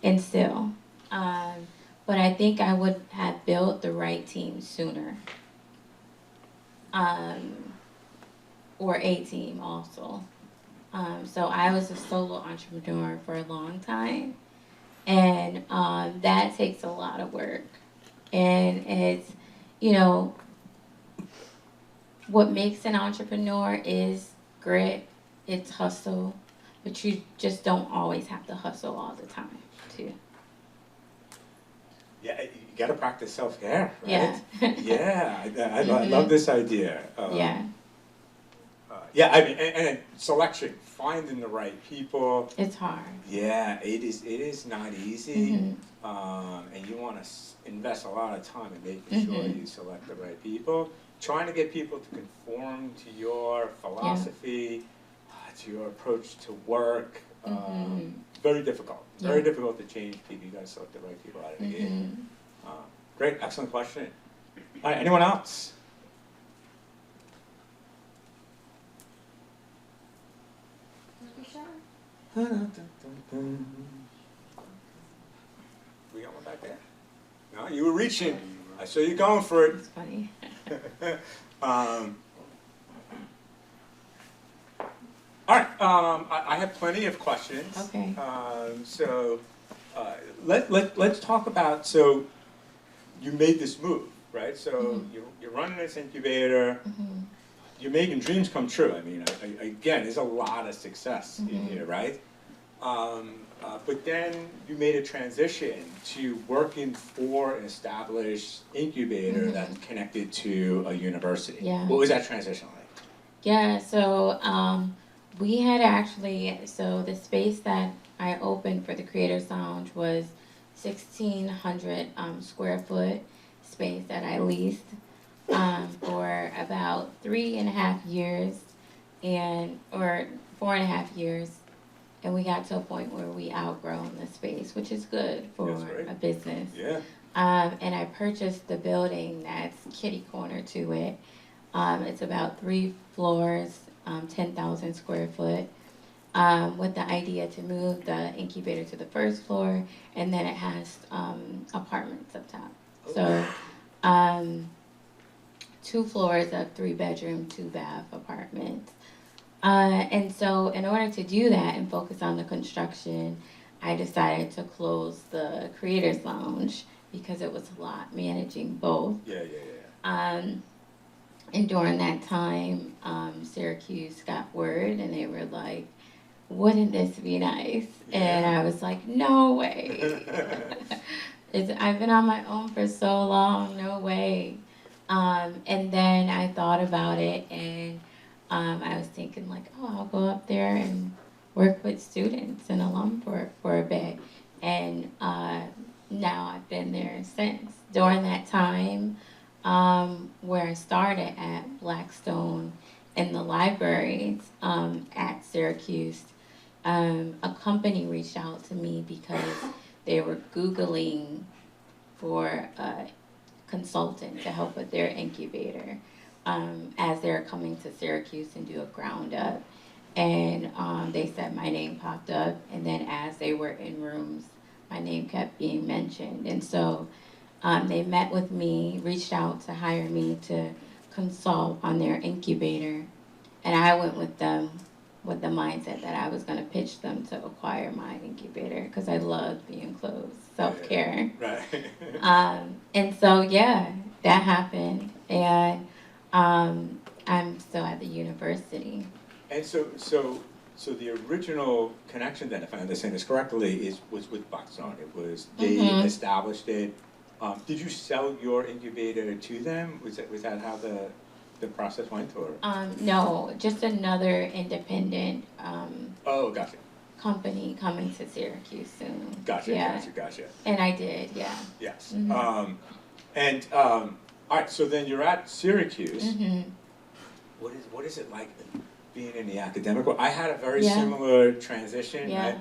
And still. But I think I would have built the right team sooner. Or a team also. So I was a solo entrepreneur for a long time. And that takes a lot of work. And it's, you know, what makes an entrepreneur is grit, it's hustle, but you just don't always have to hustle all the time, too. Yeah, you gotta practice self-care, right? Yeah. Yeah, I love this idea. Yeah, Yeah, I mean, and selection, finding the right people. it's hard. Yeah, it is not easy. Mhm. And you wanna invest a lot of time in making sure Mhm. you select the right people. Trying to get people to conform to your philosophy, to your approach to work. Mhm. Very difficult. Very Yeah. difficult to change people. You gotta select the right people out of the gate. Mhm. Great, excellent question. All right, anyone else? We got one back there? No, you were reaching. I saw you going for it. It's funny. All right, I have plenty of questions. Okay. So let's talk about, so you made this move, right? So you're running this incubator, Mhm. you're making dreams come true. I mean, again, there's a lot of success in here, right? But then you made a transition to working for an established incubator that's connected to a university. Yeah. What was that transition like? Yeah, so we had actually, so the space that I opened for the Creators Lounge was 1,600 square foot space that I leased for about 3.5 years or 4.5 years. And we got to a point where we outgrown the space, which is good for That's great. a business. Yeah. And I purchased the building that's kitty corner to it. It's about 3 floors, 10,000 square foot, with the idea to move the incubator to the first floor, and then it has apartments up top. So 2 floors of 3-bedroom, 2-bath apartments. And so in order to do that and focus on the construction, I decided to close the Creators Lounge because it was a lot managing both. Yeah. And during that time, Syracuse got word and they were like, wouldn't this be nice? Yeah. And I was like, no way. I've been on my own for so long, no way. And then I thought about it and I was thinking like, oh, I'll go up there and work with students and alum for a bit. And now I've been there since. During that time, where I started at Blackstone in the libraries at Syracuse, a company reached out to me because they were Googling for a consultant to help with their incubator as they're coming to Syracuse and do a ground up. And they said my name popped up, and then as they were in rooms, my name kept being mentioned. And so they met with me, reached out to hire me to consult on their incubator. And I went with them with the mindset that I was going to pitch them to acquire my incubator because I loved being closed, self-care. Right. And so, yeah, that happened. And I'm still at the university. And so the original connection then, if I understand this correctly, was with Blackstone. It was, they established it. Did you sell your incubator to them? Was that how the process went, or? No, just another independent Oh, gotcha. company coming to Syracuse soon. Gotcha. And I did, yeah. Yes. All right, so then you're at Syracuse. What is it like being in the academic world? I had a very similar transition. Yeah.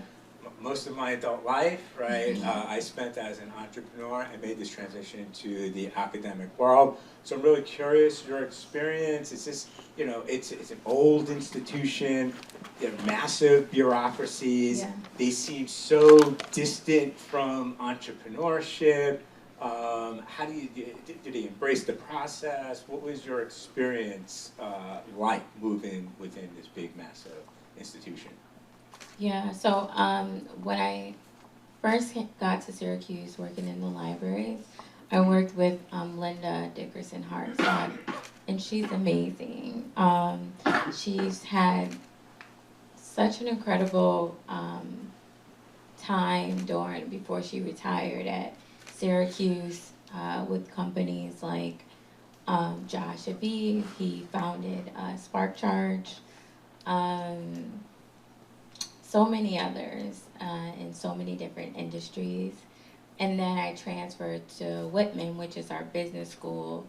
most of my adult life, right, I spent as an entrepreneur and made this transition into the academic world. So I'm really curious, your experience, is this, it's an old institution, massive bureaucracies, Yeah. they seem so distant from entrepreneurship. How do they embrace the process? What was your experience like moving within this big, massive institution? Yeah, so when I first got to Syracuse working in the libraries, I worked with Linda Dickerson Hartzog, and she's amazing. She's had such an incredible time before she retired at Syracuse with companies like Josh Aviv. He founded Spark Charge. So many others in so many different industries. And then I transferred to Whitman, which is our business school,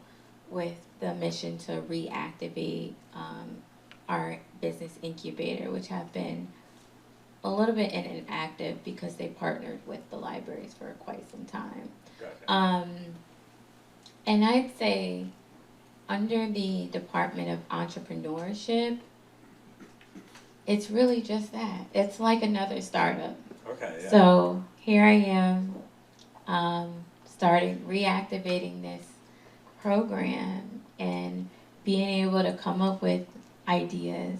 with the mission to reactivate our business incubator, which have been a little bit inactive because they partnered with the libraries for quite some time. Gotcha. And I'd say under the Department of Entrepreneurship, it's really just that. It's like another startup. Okay, yeah. So here I am, starting reactivating this program and being able to come up with ideas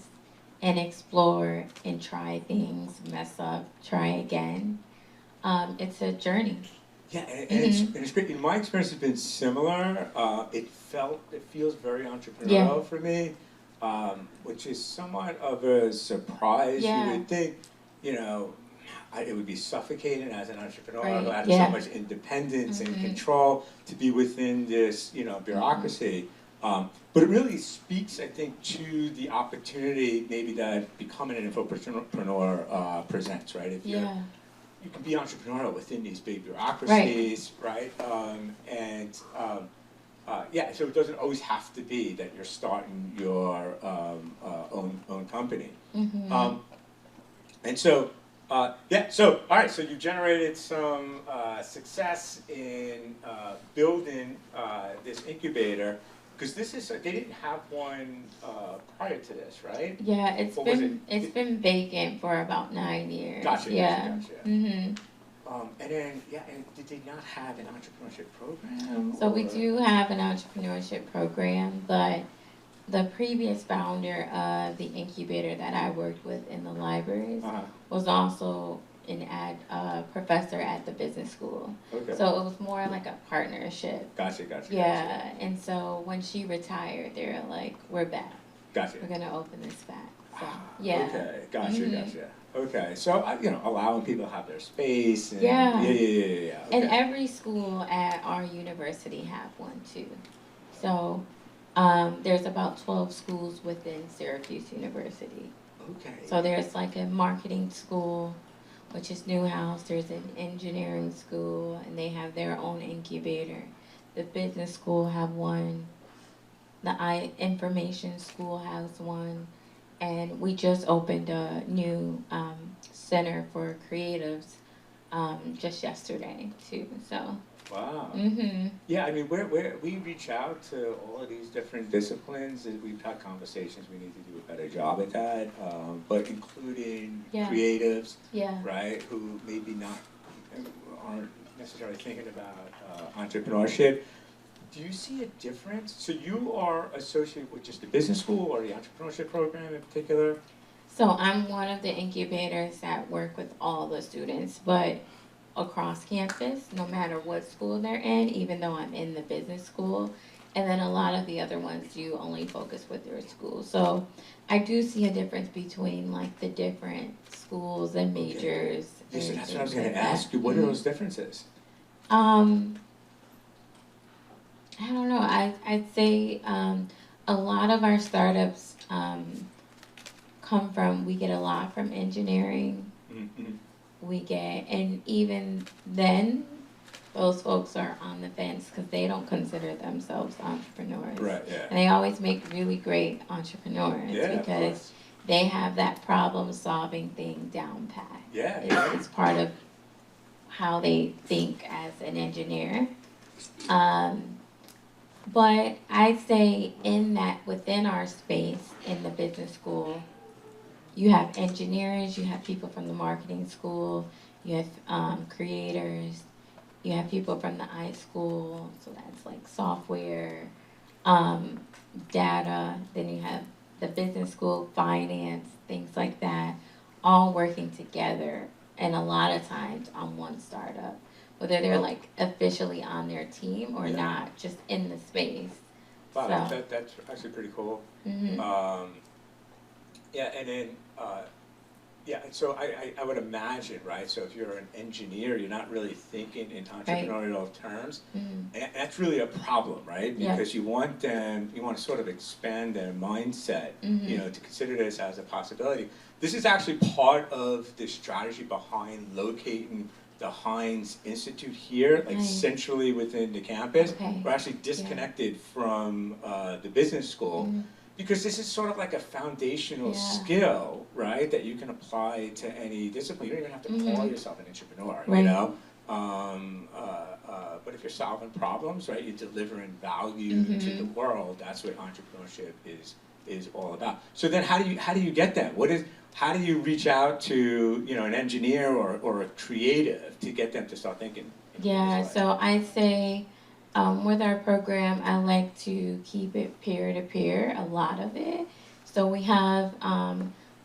and explore and try things, mess up, try again. It's a journey. Yeah, and it's great. In my experience, has been similar. It feels very entrepreneurial for me, which is somewhat of a surprise. Yeah. You would think, it would be suffocating as an entrepreneur Right, who had yeah. so much independence and control to be within this, bureaucracy. But it really speaks, I think, to the opportunity maybe that becoming an infopreneur presents, right? If you're you can be entrepreneurial within these big bureaucracies, right? So it doesn't always have to be that you're starting your own company. All right, so you generated some success in building this incubator, because they didn't have one prior to this, right? Yeah, Or was it's been vacant for about 9 years. Gotcha. Yeah. And did they not have an entrepreneurship program? So we or- do have an entrepreneurship program, but the previous founder of the incubator that I worked with in the libraries was also a professor at the business school. Okay. So it was more like a partnership. Gotcha. Yeah, and so when she retired, they were like, "We're back. Gotcha. We're gonna open this back." So yeah. Okay, gotcha. Okay, so allowing people to have their space. And, Yeah. Yeah. Okay. And every school at our university have one too. So there's about 12 schools within Syracuse University. Okay. So there's like a marketing school, which is Newhouse. There's an engineering school, and they have their own incubator. The business school have one. The information school has one. And we just opened a new center for creatives just yesterday too. So. Wow. Mhm. Yeah, I mean, we reach out to all of these different disciplines, and we've had conversations. We need to do a better job at that, but including creatives, right, who maybe aren't necessarily thinking about entrepreneurship. Do you see a difference? So you are associated with just the business school or the entrepreneurship program in particular? So I'm one of the incubators that work with all the students, but across campus, no matter what school they're in, even though I'm in the business school. And then a lot of the other ones, you only focus with your school. So I do see a difference between like the different schools and majors. Yeah, so and that's what I was things going to like that. ask you. What are those differences? I don't know. I'd say a lot of our startups we get a lot from engineering. And even then, those folks are on the fence because they don't consider themselves entrepreneurs. Right, yeah. And they always make really great entrepreneurs Yeah, because they have that problem solving thing down pat. Yeah, It's part of how they think as an engineer. But I'd say within our space in the business school, you have engineers, you have people from the marketing school, you have creators, you have people from the I school, so that's like software, data, then you have the business school, finance, things like that, all working together, and a lot of times on one startup, whether they're like officially on their team or not, just in the space. Wow, So, that's actually pretty cool. mhm. Yeah, and then, yeah, and so I would imagine, right, so if you're an engineer, you're not really thinking in entrepreneurial terms, and that's really a problem, right? Yeah. Because you want to sort of expand their mindset, you know, to consider this as a possibility. This is actually part of the strategy behind locating the Heinz Institute here, like centrally within the campus. Okay. We're actually disconnected from the business school. Because this is sort of like a foundational skill, right, that you can apply to any discipline. You don't even have to call yourself an entrepreneur, you know? But if you're solving problems, right, you're delivering value to the world, that's what entrepreneurship is all about. So then how do you get that? How do you reach out to, you know, an engineer or a creative to get them to start thinking? Yeah, so I say with our program, I like to keep it peer-to-peer, a lot of it. So we have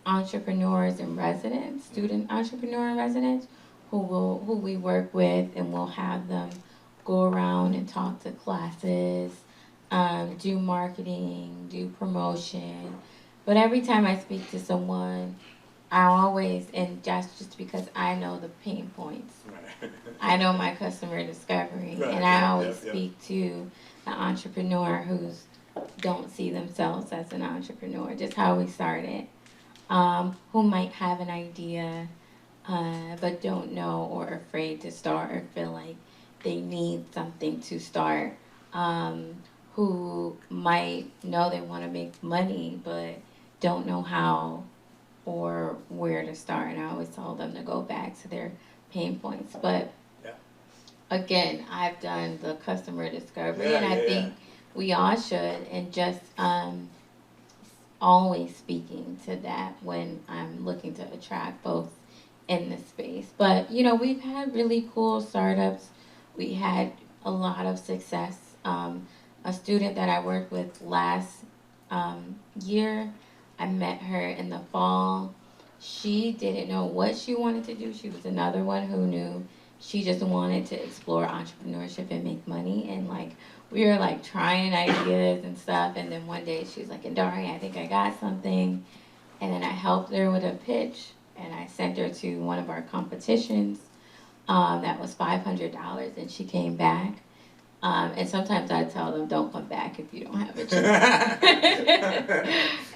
entrepreneurs in residence, student entrepreneur in residence, who we work with, and we'll have them go around and talk to classes, do marketing, do promotion. But every time I speak to someone, I always, and that's just because I know the pain points. I know my customer discovery, and I always speak to the entrepreneur who's don't see themselves as an entrepreneur, just how we started, who might have an idea, but don't know or afraid to start or feel like they need something to start, who might know they want to make money, but don't know how or where to start. And I always tell them to go back to their pain points. But again, I've done the customer discovery, and I think we all should, and just always speaking to that when I'm looking to attract folks in the space. But, you know, we've had really cool startups. We had a lot of success. A student that I worked with last year, I met her in the fall. She didn't know what she wanted to do. She was another one who knew she just wanted to explore entrepreneurship and make money. And like, we were like trying ideas and stuff. And then one day she was like, Indaria, I think I got something. And then I helped her with a pitch, and I sent her to one of our competitions. That was $500, and she came back. And sometimes I tell them, don't come back if you don't have a chance.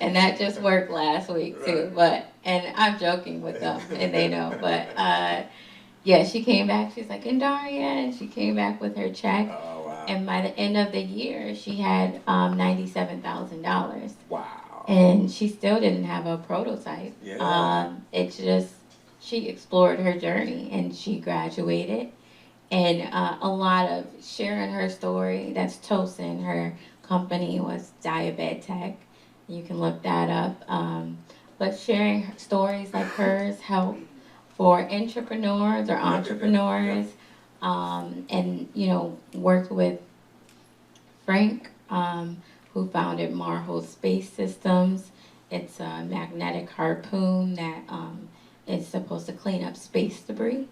And that just worked last week too. But, and I'm joking with them, and they know. But yeah, she came back. She's like, Indaria, and she came back with her check. Oh, wow. And by the end of the year, she had $97,000. Wow. And she still didn't have a prototype. Yeah. It's just, she explored her journey, and she graduated. And a lot of sharing her story. That's Tosin. Her company was Diabetech. You can look that up. But sharing stories like hers help for entrepreneurs or entrepreneurs. And, you know, worked with Frank, who founded Marvel Space Systems. It's a magnetic harpoon that is supposed to clean up space debris.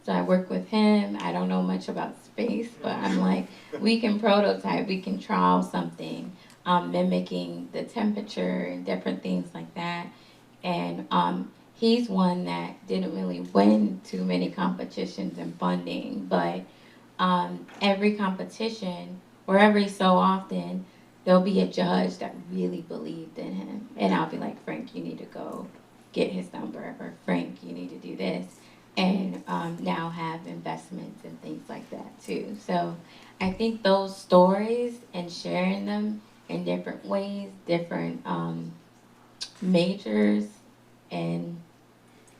So I work with him. I don't know much about space, but I'm like, we can prototype, we can trial something, mimicking the temperature and different things like that. And he's one that didn't really win too many competitions and funding, but every competition, or every so often, there'll be a judge that really believed in him. And I'll be like, Frank, you need to go get his number, or Frank, you need to do this. And now have investments and things like that too. So I think those stories and sharing them in different ways, different majors, and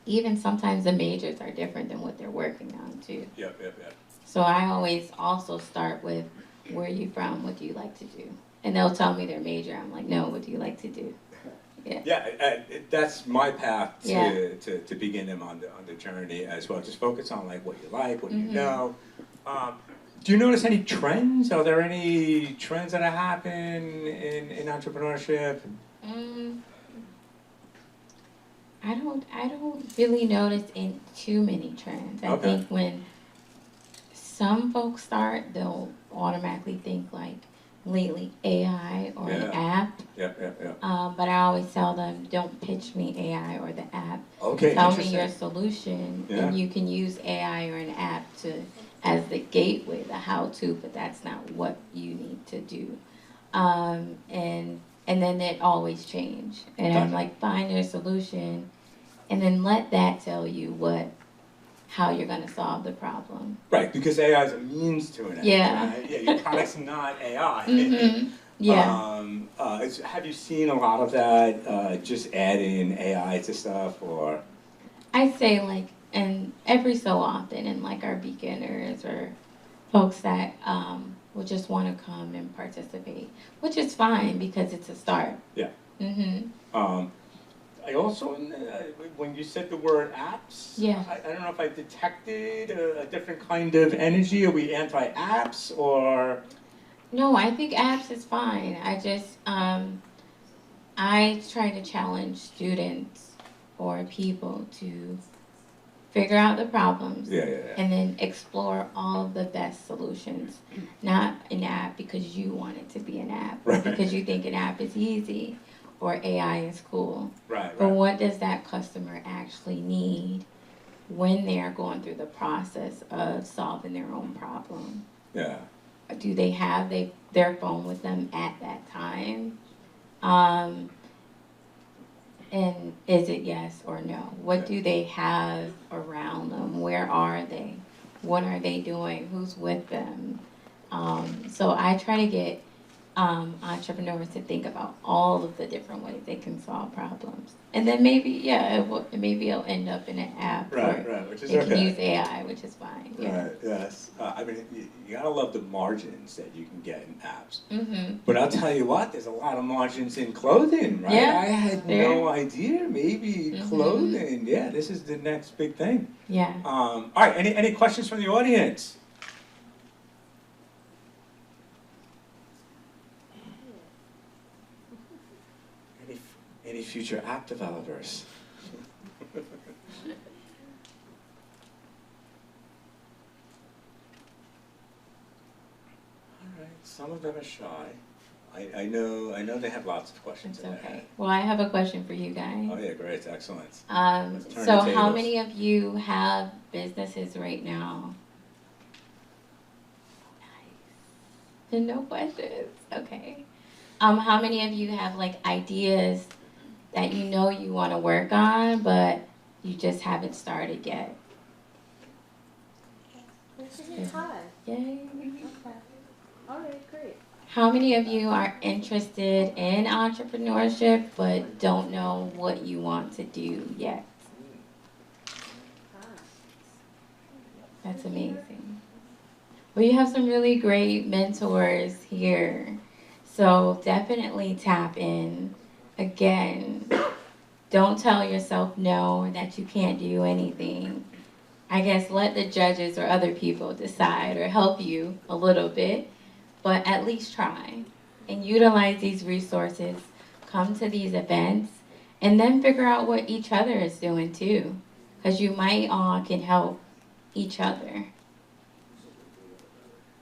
even sometimes the majors are different than what they're working on too. Yep, yep, yep. So I always also start with, where are you from? What do you like to do? And they'll tell me their major. I'm like, no, what do you like to do? Yeah. Yeah, that's my path Yeah. to begin them on the journey as well. Just focus on like what you like, what you Mhm. know. Do you notice any trends? Are there any trends that have happened in entrepreneurship? I don't really notice in too many trends. I Okay. think when some folks start, they'll automatically think like lately AI or an Yeah. app. Yep, yep, yep. But I always tell them, don't pitch me AI or the app. Okay, Tell me interesting. your solution, Yeah. and you can use AI or an app as the gateway, the how-to, but that's not what you need to do. And then it always change. And I'm Gotcha. like, find your solution, and then let that tell you how you're gonna solve the problem. Right, because AI is a means to an end. Yeah. Right? Yeah, your product's not AI. Mm-hmm. Yeah. Have you seen a lot of that? Just adding AI to stuff, or? I say like, and every so often, in like our beginners or folks that will just want to come and participate, which is fine because it's a start. Yeah. Mhm. I also, when you said the word apps, Yeah. I don't know if I detected a different kind of energy. Are we anti-apps, or? No, I think apps is fine. I just I try to challenge students or people to figure out the problems. Yeah. And then explore all of the best solutions. Not an app because you want it to be an app, or Right. because you think an app is easy, or AI is cool. Right, But right. what does that customer actually need when they are going through the process of solving their own problem? Yeah. Do they have their phone with them at that time? And is it yes or no? What do they have around them? Where are they? What are they doing? Who's with them? So I try to get entrepreneurs to think about all of the different ways they can solve problems. And then maybe, maybe it'll end up in an app. Right, Or right, which is they okay. can use AI, which is fine. Yeah. Right, yes. I mean, you gotta love the margins that you can get in apps. Mm-hmm. But I'll tell you what, there's a lot of margins in clothing, right? Yeah, I had there. no idea. Maybe Mhm. clothing. Yeah, this is the next big thing. Yeah. All right, any questions from the audience? Any future app developers? Alright, some of them are shy. I know they have lots of questions It's in their okay. head. Well, I have a question for you guys. Oh yeah, great, excellent. Let's turn So the how tables. many of you have businesses right now? Nice. And no questions. Okay. How many of you have like ideas that you know you want to work on, but you just haven't started yet? Hi. Yay. Okay. All right, great. How many of you are interested in entrepreneurship but don't know what you want to do yet? That's amazing. Well, you have some really great mentors here. So definitely tap in. Again, don't tell yourself no or that you can't do anything. I guess let the judges or other people decide or help you a little bit, but at least try and utilize these resources. Come to these events and then figure out what each other is doing too, because you might all can help each other.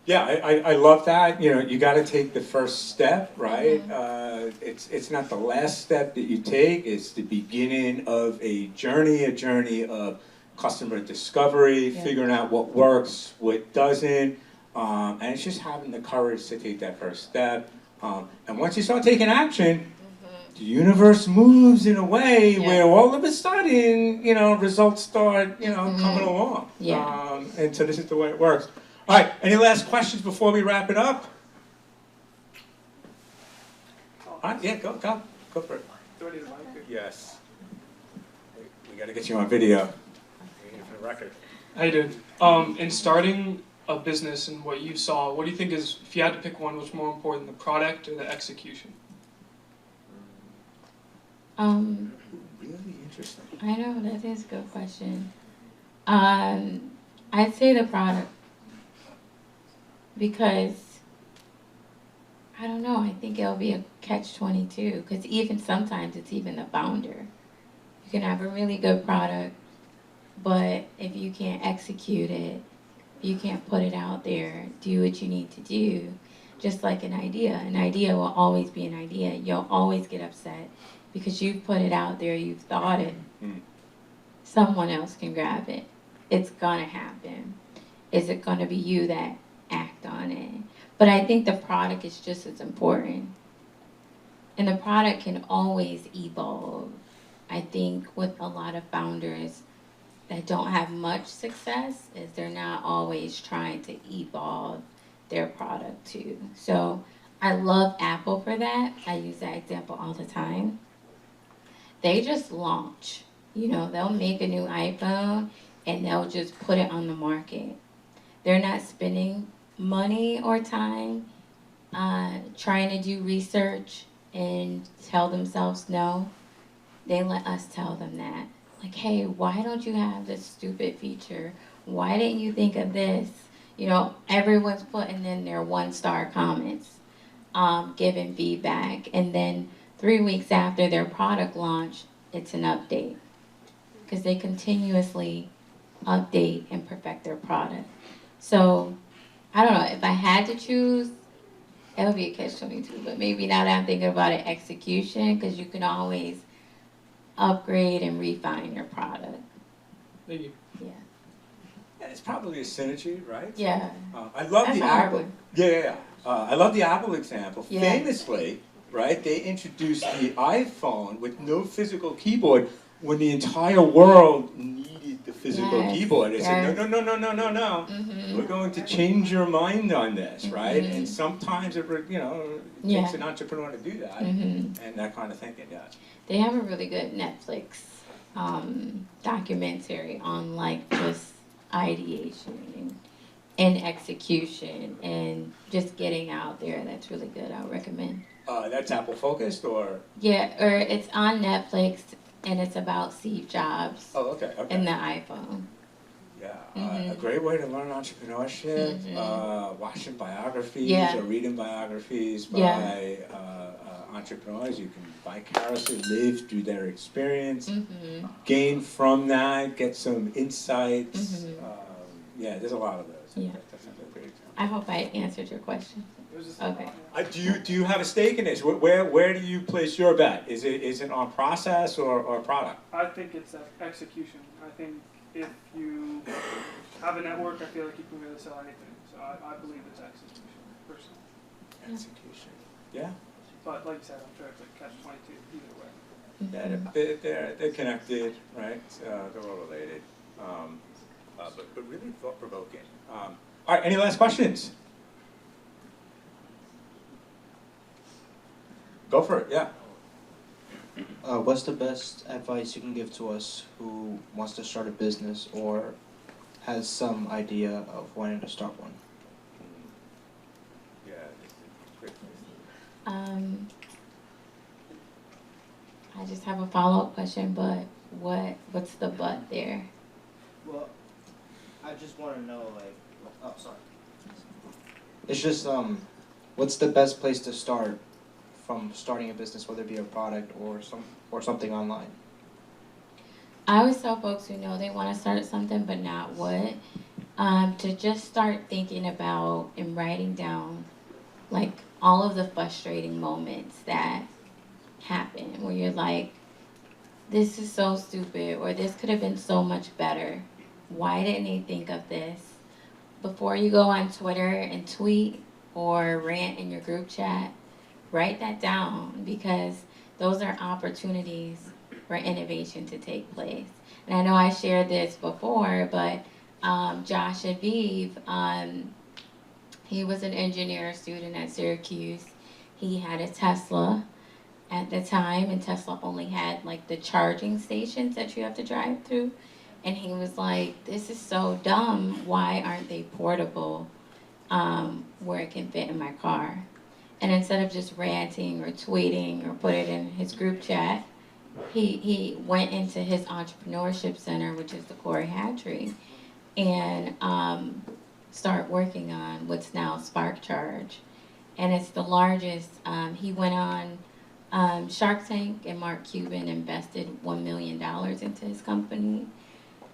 Yeah, I love that. You know, you got to take the first step, right? It's not the last step that you take. It's the beginning of a journey of customer discovery, Yeah. figuring out what works, what doesn't, and it's just having the courage to take that first step. And once you start taking action, the universe moves in a way Yeah. where all of a sudden, you know, results start, you know, Mhm. coming along. Yeah. And so this is the way it works. All right, any last questions before we wrap it up? All right, yeah, go for it. Okay. Yes. We got to get you on video. For the record. How you doing? In starting a business and what you saw, what do you think is, if you had to pick one, what's more important, the product or the execution? Really interesting. I know, that is a good question. I'd say the product, because I don't know, I think it'll be a catch-22, because even sometimes it's even the founder. You can have a really good product, but if you can't execute it, you can't put it out there, do what you need to do, just like an idea will always be an idea. You'll always get upset because you've put it out there, you've thought it. Someone else can grab it. It's gonna happen. Is it gonna be you that act on it? But I think the product is just as important. And the product can always evolve. I think with a lot of founders that don't have much success is they're not always trying to evolve their product too. So I love Apple for that. I use that example all the time. They just launch. You know, they'll make a new iPhone and they'll just put it on the market. They're not spending money or time trying to do research and tell themselves no. They let us tell them that. Like, hey, why don't you have this stupid feature? Why didn't you think of this? You know, everyone's putting in their 1-star comments, giving feedback. And then 3 weeks after their product launch, it's an update. Because they continuously update and perfect their product. So, I don't know, if I had to choose, it would be a catch-22. But maybe now that I'm thinking about it, execution, because you can always upgrade and refine your product. Thank you. Yeah. Yeah, it's probably a synergy, right? Yeah. I love That's the a hard Apple. one. Yeah. I love the Apple example. Yeah. Famously, right? They introduced the iPhone with no physical keyboard when the entire world needed the physical Yes, keyboard. They said, yes. no. Mm-hmm. We're going to change your mind on this, right? Mhm. And sometimes it Yeah. takes an entrepreneur to do that, Mm-hmm. and that kind of thinking. Yeah. They have a really good Netflix documentary on like just ideation and execution and just getting out there. That's really good. I would recommend. That's Apple focused, or Yeah, or it's on Netflix and it's about Steve Jobs okay. and the iPhone. Yeah, a Mhm. great way to learn entrepreneurship. Mhm. Watching biographies Yeah. or reading biographies by Yeah. entrepreneurs. You can vicariously live through their experience, Mm-hmm. gain from that, get some insights. Mhm. Yeah, there's a lot of those. Yeah. That's a great example. I hope I answered your question. It was just Okay. Do you have a stake in this? Where do you place your bet? Is it on process or product? I think it's execution. I think if you have a network, I feel like you can really sell anything. So I believe it's execution, personally. Execution. Yeah. But like you said, I'm sure it's a catch-22 either way. Yeah, they're connected, right? They're all related, but really thought-provoking. All right, any last questions? Go for it, yeah. What's the best advice you can give to us who wants to start a business or has some idea of wanting to start one? Yeah, it's a great place. I just have a follow-up question, but what's the but there? Well, I just want to know, like, oh, sorry. It's just, what's the best place to start from starting a business, whether it be a product or something online? I always tell folks who know they want to start something but not what, to just start thinking about and writing down like all of the frustrating moments that happen where you're like, this is so stupid, or this could have been so much better. Why didn't they think of this? Before you go on Twitter and tweet or rant in your group chat, write that down, because those are opportunities for innovation to take place. And I know I shared this before, but Josh Aviv, he was an engineer student at Syracuse. He had a Tesla, at the time, and Tesla only had like the charging stations that you have to drive through. And he was like, this is so dumb. Why aren't they portable where it can fit in my car? And instead of just ranting or tweeting or put it in his group chat, he went into his entrepreneurship center, which is the Couri Hatchery, and start working on what's now Spark Charge. And it's the largest, he went on Shark Tank, and Mark Cuban invested $1 million into his company.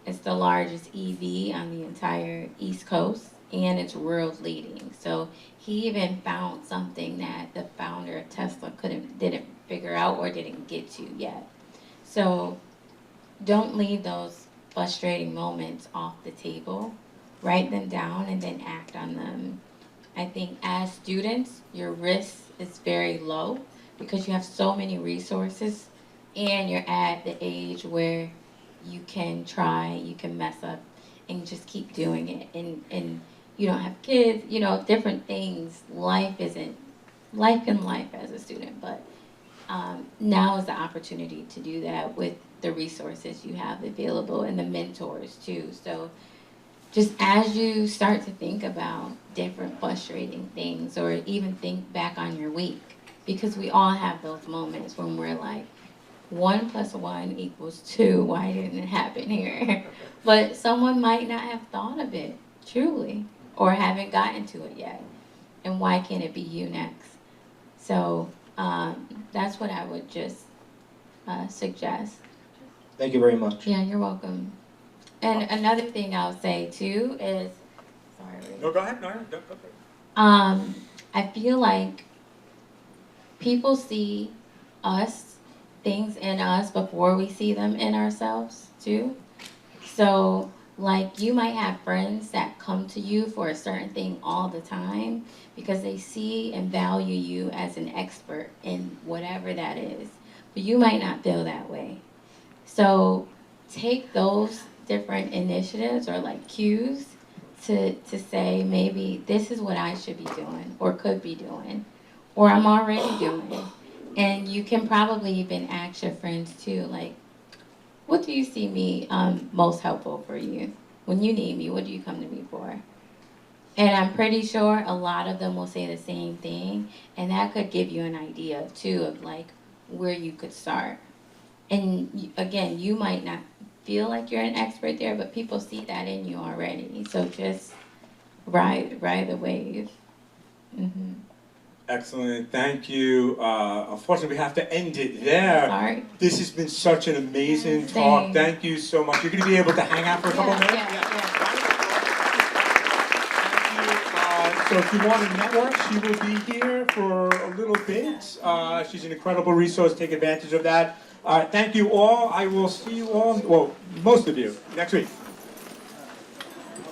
It's the largest EV on the entire East Coast, and it's world leading. So he even found something that the founder of Tesla didn't figure out or didn't get to yet. So don't leave those frustrating moments off the table. Write them down and then act on them. I think as students, your risk is very low because you have so many resources and you're at the age where you can try, you can mess up, and just keep doing it. And you don't have kids, you know, different things. Life can life as a student, but now is the opportunity to do that with the resources you have available and the mentors too. So just as you start to think about different frustrating things, or even think back on your week, because we all have those moments when we're like, 1 + 1 = 2, why didn't it happen here? But someone might not have thought of it, truly, or haven't gotten to it yet. And why can't it be you next? So that's what I would just suggest. Thank you very much. Yeah, you're welcome. And another thing I'll say too is, sorry. No, go ahead. No, go ahead. I feel like people see things in us before we see them in ourselves too. So like you might have friends that come to you for a certain thing all the time because they see and value you as an expert in whatever that is, but you might not feel that way. So take those different initiatives or like cues to say, maybe this is what I should be doing or could be doing or I'm already doing. And you can probably even ask your friends too, like, what do you see me most helpful for you? When you need me, what do you come to me for? And I'm pretty sure a lot of them will say the same thing, and that could give you an idea too of like where you could start. And again, you might not feel like you're an expert there, but people see that in you already. So just ride the wave. Mm-hmm. Excellent, thank you. Unfortunately, we have to end it there. Sorry. This has been such an amazing Same. talk. Thank you so much. You're going to be able to hang out for a couple minutes? Yeah. So if you want to network, she will be here for a little bit. She's an incredible resource. Take advantage of that. Thank you all. I will see you all, well, most of you, next week.